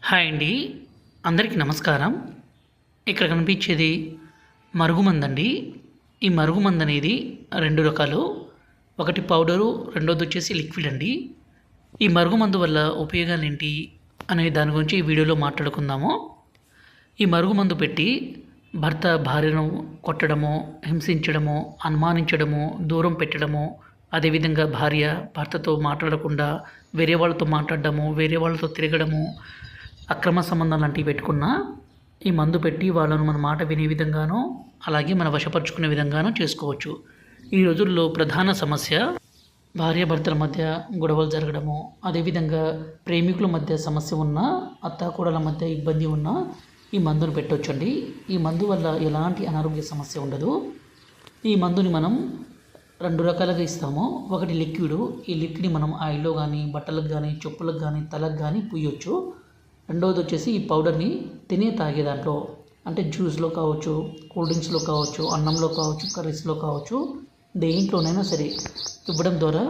Hi అండి. అందరికీ నమస్కారం. ఇక్కడ కనిపించేది మరుగుమందు అండి. ఈ మరుగుమందు అనేది 2 రకాలు. ఒకటి పౌడరు, రెండోది వచ్చేసి లిక్విడ్ అండి. ఈ మరుగుమందు వల్ల ఉపయోగాలు ఏంటి అనే దాని గురించి ఈ వీడియోలో మాట్లాడుకుందాము. ఈ మరుగుమందు పెట్టి భర్త భార్యను కొట్టడము, హింసించడము, అనుమానించడము, దూరం పెట్టడము, అదేవిధంగా భార్య భర్తతో మాట్లాడకుండా వేరే వాళ్ళతో మాట్లాడడము, వేరే వాళ్ళతో తిరగడము, అక్రమ సంబంధాలు లాంటివి పెట్టుకున్న ఈ మందు పెట్టి వాళ్ళను మన మాట వినే విధంగానో అలాగే మన వశపరుచుకునే విధంగానో చేసుకోవచ్చు. ఈ రోజుల్లో ప్రధాన సమస్య భార్యాభర్తల మధ్య గొడవలు జరగడము, అదేవిధంగా ప్రేమికుల మధ్య సమస్య ఉన్నా, అత్తాకోడల మధ్య ఇబ్బంది ఉన్నా ఈ మందును పెట్టవచ్చండి. ఈ మందు వల్ల ఎలాంటి అనారోగ్య సమస్య ఉండదు. ఈ మందుని మనం 2 రకాలుగా ఇస్తాము. ఒకటి లిక్విడ్. ఈ లిక్విడ్ని మనం ఆయిల్లో కానీ, బట్టలకు కానీ, చెప్పులకు కానీ, తలకు కానీ పూయొచ్చు. రెండవది వచ్చేసి ఈ పౌడర్ని తాగే దాంట్లో, అంటే జ్యూస్లో కావచ్చు, కూల్ డ్రింక్స్లో కావచ్చు, అన్నంలో కావచ్చు, కర్రీస్లో కావచ్చు, దేంట్లోనైనా సరే ఇవ్వడం ద్వారా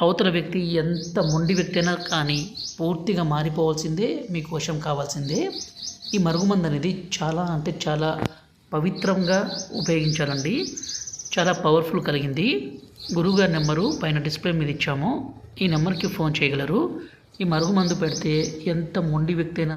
అవతల వ్యక్తి ఎంత మొండి వ్యక్తి అయినా కానీ పూర్తిగా మారిపోవాల్సిందే, మీకు వశం కావాల్సిందే. ఈ మరుగుమందు అనేది చాలా అంటే చాలా పవిత్రంగా ఉపయోగించాలండి. చాలా పవర్ఫుల్ కలిగింది. గురువుగారి నెంబరు పైన డిస్ప్లే మీద ఇచ్చాము. ఈ నెంబర్కి ఫోన్ చేయగలరు. ఈ మరుగుమందు పెడితే ఎంత మొండి వ్యక్తి అయినా